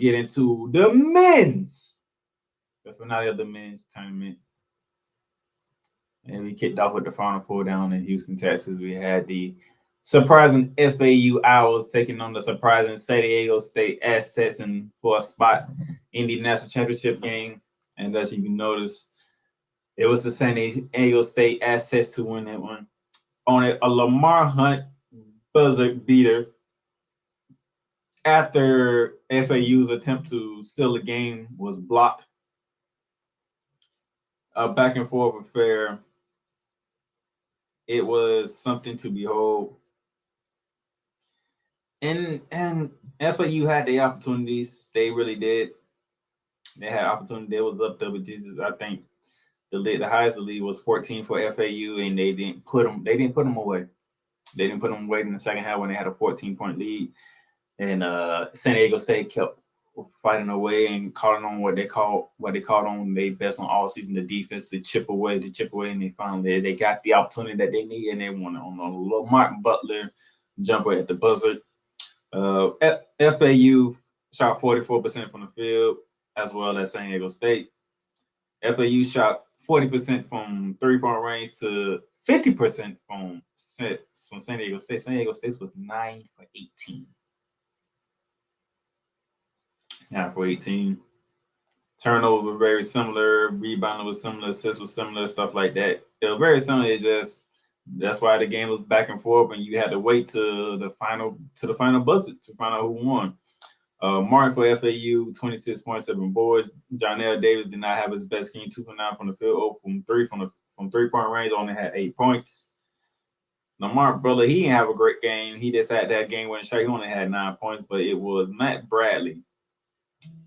get into the finale of the men's tournament. And we kicked off with the Final Four down in Houston, Texas. We had the surprising FAU Owls taking on the surprising San Diego State Aztecs for a spot in the national championship game. And as you can notice, it was the San Diego State Aztecs to win that one. On a Lamar Hunt buzzer beater after FAU's attempt to seal the game was blocked. A back and forth affair. It was something to behold. And FAU had the opportunities. They really did. They had opportunity. They was up there with Jesus. I think the highest the lead was 14 for FAU, and they didn't put them away. They didn't put them away in the second half when they had a 14-point lead. And San Diego State kept fighting away and calling on what they called on they best on all season, the defense to chip away, and they finally they got the opportunity that they need, and they won on a little Martin Butler jumper at the buzzer. FAU shot 44% from the field, as well as San Diego State. FAU shot 40% from three-point range to 50% from San Diego State. San Diego State was 9 for 18. 9 for 18. Turnover were very similar. Rebounding was similar. Assists was similar. Stuff like that. It was very similar. It just that's why the game was back and forth, and you had to wait to the final buzzer to find out who won. Martin for FAU, 26.7 boards. Jonell Davis did not have his best game, 2 for 9 from the field, from three-point range, only had 8 points. Lamar Butler, he didn't have a great game. He just had that game-winning shot. He only had 9 points, but it was Matt Bradley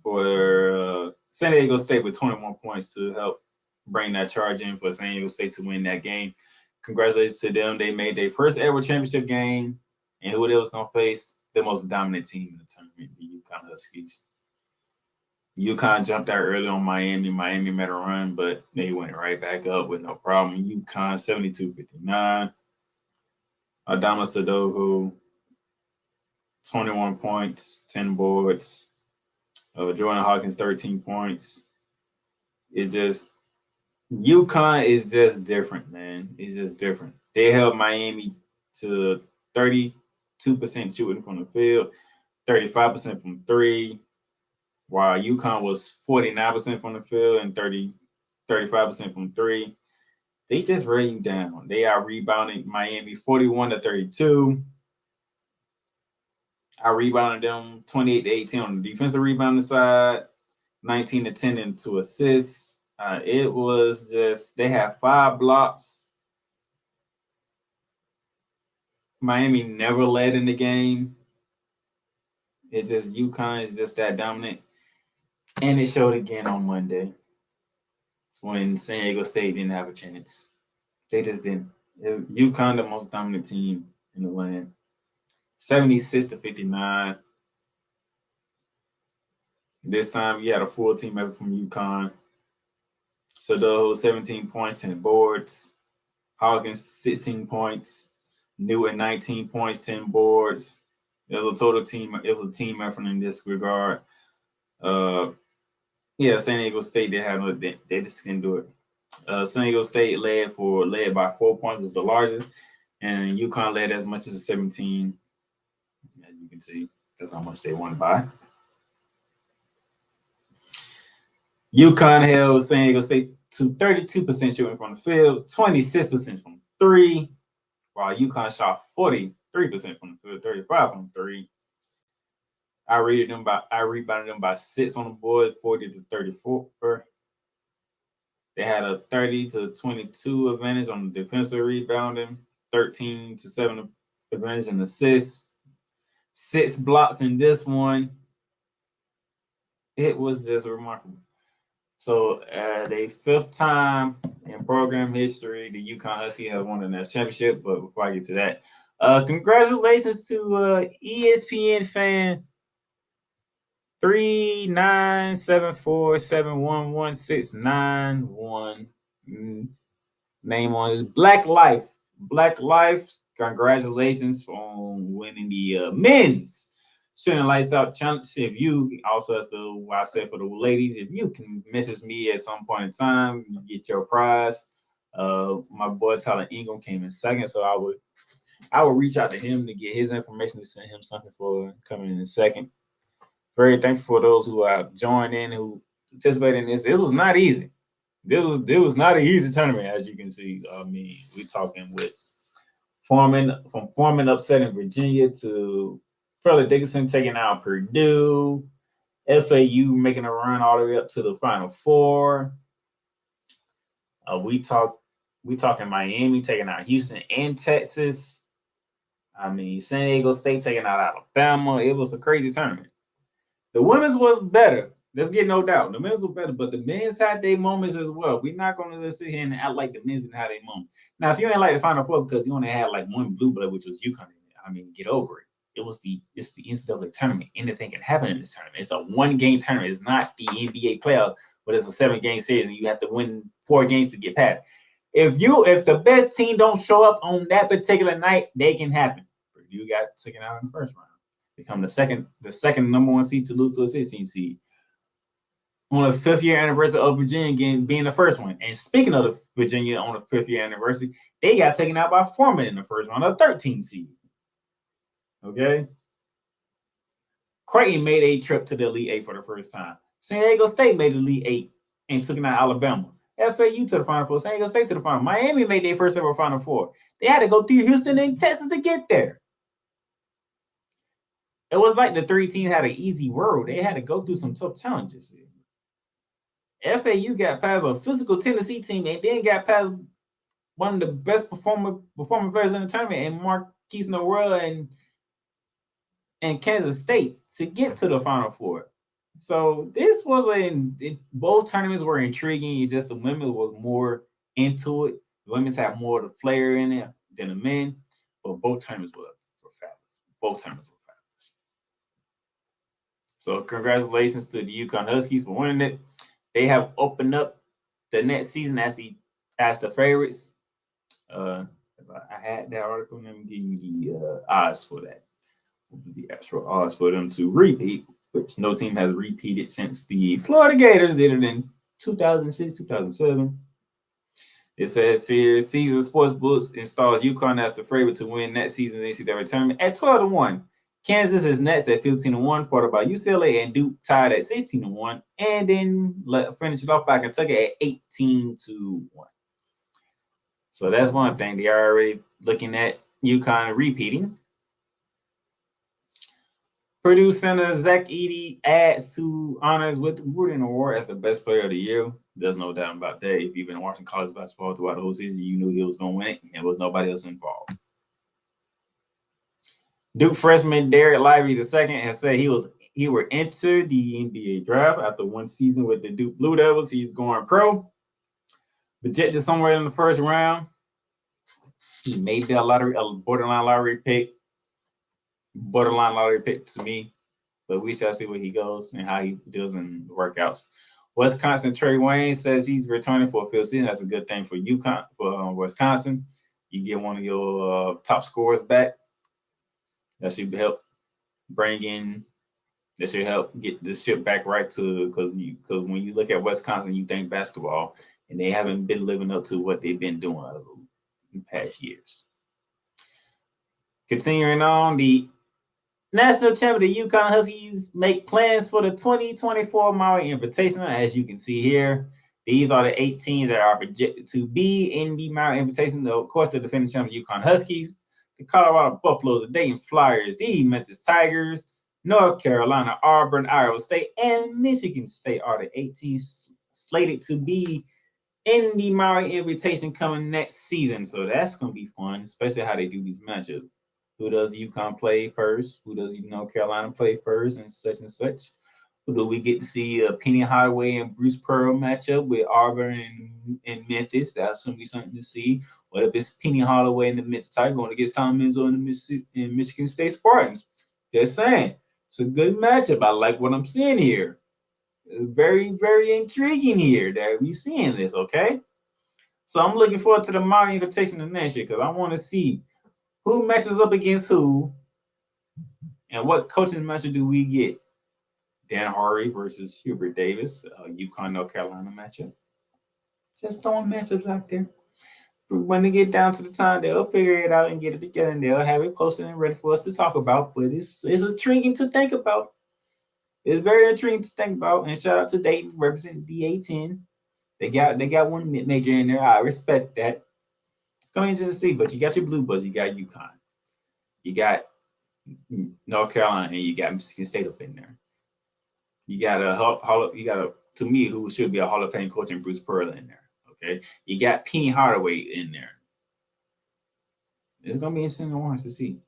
for San Diego State with 21 points to help bring that charge in for San Diego State to win that game. Congratulations to them. They made their first ever championship game, and who they was going to face? The most dominant team in the tournament, the UConn Huskies. UConn jumped out early on Miami. Miami made a run, but they went right back up with no problem. UConn 72-59. Adama Sadogu, 21 points, 10 boards. Jordan Hawkins, 13 points. UConn is just different, man. It's just different. They held Miami to 32% shooting from the field, 35% from three, while UConn was 49% from the field and 35% from three. They just ran you down. They are rebounding Miami 41-32. I rebounded them 28-18 on the defensive rebounding side, 19-10 into assists. It was just, they had 5 blocks. Miami never led in the game. It just, UConn is just that dominant. And it showed again on Monday when San Diego State didn't have a chance. They just didn't. UConn, the most dominant team in the land. 76-59. This time you had a full team effort from UConn. Sadoho, 17 points, 10 boards. Hawkins, 16 points. Newton, 19 points, 10 boards. It was a team effort in this regard. San Diego State, they just couldn't do it. San Diego State led by 4 points, was the largest, and UConn led as much as 17. As you can see, that's how much they won by. UConn held San Diego State to 32% shooting from the field, 26% from three, while UConn shot 43% from the field, 35 from three. I rebounded them by 6 on the board, 40-34. They had a 30-22 advantage on the defensive rebounding, 13-7 advantage in assists, 6 blocks in this one. It was just remarkable. So, the 5th time in program history, the UConn Huskies have won the national championship. But before I get to that, congratulations to ESPN fan 3974711691. Name on it, Black Life. Black Life, congratulations on winning the men's shooting lights out challenge. If you also, as the what I said for the ladies, if you can message me at some point in time, you get your prize. My boy Tyler Ingram came in second, so I would reach out to him to get his information to send him something for coming in second. Very thankful for those who have joined in, who participated in this. It was not easy. It was not an easy tournament, as you can see. I mean, we talking with Foreman upsetting Virginia to Fairleigh Dickinson taking out Purdue, FAU making a run all the way up to the Final Four. We talking Miami taking out Houston and Texas. I mean, San Diego State taking out Alabama. It was a crazy tournament. The women's was better. Let's get no doubt. The men's were better, but the men's had their moments as well. We're not going to sit here and act like the men's didn't have their moment. Now, if you ain't like the Final Four because you only had like one blue blood, which was UConn, I mean, get over it. It's the NCAA tournament. Anything can happen in this tournament. It's a one-game tournament. It's not the NBA playoff, but it's a 7-game series, and you have to win 4 games to get past. If the best team don't show up on that particular night, they can happen. Purdue got taken out in the first round. Become the second number 1 seed to lose to a 16 seed. On the 5th year anniversary of Virginia being the first one. And speaking of the Virginia on the 5th year anniversary, they got taken out by Foreman in the first round, a 13 seed. Okay? Creighton made a trip to the Elite 8 for the first time. San Diego State made the Elite 8 and took out Alabama. FAU to the Final Four. San Diego State to the Final. Miami made their first ever Final Four. They had to go through Houston and Texas to get there. It was like the 3 teams had an easy road. They had to go through some tough challenges. FAU got past a physical Tennessee team and then got past one of the best performing players in the tournament, and Marquise Noel and Kansas State to get to the Final Four. So this was both tournaments were intriguing. Just the women was more into it. The women's had more of the flair in it than the men, but both tournaments were fabulous. Both tournaments were fabulous. So congratulations to the UConn Huskies for winning it. They have opened up the next season as the favorites. I had that article. Let me give you the odds for that. What was the actual odds for them to repeat? Which no team has repeated since the Florida Gators did it in 2006, 2007. It says here, Caesar Sportsbooks installs UConn as the favorite to win next season's NCAA tournament at 12-1. Kansas is next at 15-1, followed by UCLA and Duke tied at 16-1, and then finish it off by Kentucky at 18-1. So that's one thing. They are already looking at UConn repeating. Purdue center Zach Edey adds to honors with the Wooden Award as the best player of the year. There's no doubt about that. If you've been watching college basketball throughout the whole season, you knew he was going to win it, and there was nobody else involved. Duke freshman Derek Lively II has said he would enter the NBA draft after one season with the Duke Blue Devils. He's going pro. Projected somewhere in the first round. He made that a borderline lottery pick. Borderline lottery pick to me. But we shall see where he goes and how he does in the workouts. Wisconsin Trey Wayne says he's returning for a field season. That's a good thing for UConn, for Wisconsin. You get one of your top scorers back. That should help get the ship back right to, because when you look at Wisconsin, you think basketball, and they haven't been living up to what they've been doing in past years. Continuing on, the national champion, the UConn Huskies, make plans for the 2024 Maui Invitational. As you can see here, these are the 8 teams that are projected to be in the Maui Invitational. Of course, the defending champion UConn Huskies, the Colorado Buffaloes, the Dayton Flyers, the Memphis Tigers, North Carolina, Auburn, Iowa State, and Michigan State are the 8 teams slated to be in the Maui Invitation coming next season. So that's going to be fun, especially how they do these matchups. Who does UConn play first? Who does North Carolina play first, and such and such? Who do we get to see Penny Hardaway and Bruce Pearl matchup with Auburn and Memphis? That's going to be something to see. What if it's Penny Hardaway and the Memphis Tigers going against Tom Izzo and the Michigan State Spartans? Just saying. It's a good matchup. I like what I'm seeing here. Very, very intriguing here that we're seeing this, okay? So I'm looking forward to the Maui Invitation next year because I want to see who matches up against who And what coaching matchup do we get? Dan Harvey versus Hubert Davis, UConn, North Carolina matchup. Just throwing matchups out there. When they get down to the time, they'll figure it out and get it together, and they'll have it posted and ready for us to talk about. But it's intriguing to think about. It's very intriguing to think about. And shout out to Dayton representing DA10. They got one major in there. I respect that. It's going into the sea, but you got your Blue Bulls, you got UConn, you got North Carolina, and you got Michigan State up in there. You got to me who should be a Hall of Fame coach in Bruce Pearl in there. Okay, you got Penny Hardaway in there. It's gonna be interesting to watch to see.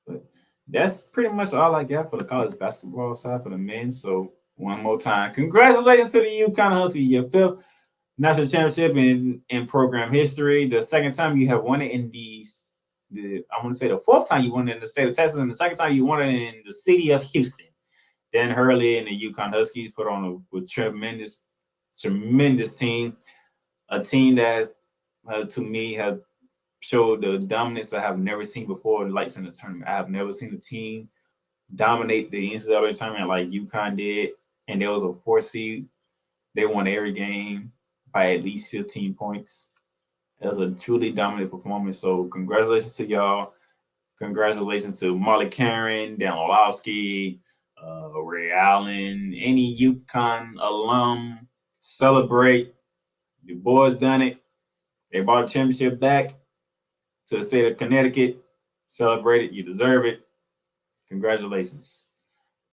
But that's pretty much all I got for the college basketball side for the men. So one more time, congratulations to the UConn Huskies, your fifth national championship in program history. The second time you have won it in I want to say the fourth time you won it in the state of Texas, and the second time you won it in the city of Houston. Dan Hurley and the UConn Huskies put on a tremendous team, a team that to me have showed the dominance I have never seen before. Lights in the tournament. I have never seen a team dominate the NCAA tournament like UConn did, and there was a 4 seed. They won every game by at least 15 points. It was a truly dominant performance. So congratulations to y'all. Congratulations to Molly Karen, Dan Orlowski, Ray Allen, any UConn alum. Celebrate. Your boys done it. They brought the championship back to the state of Connecticut. Celebrate it. You deserve it. Congratulations.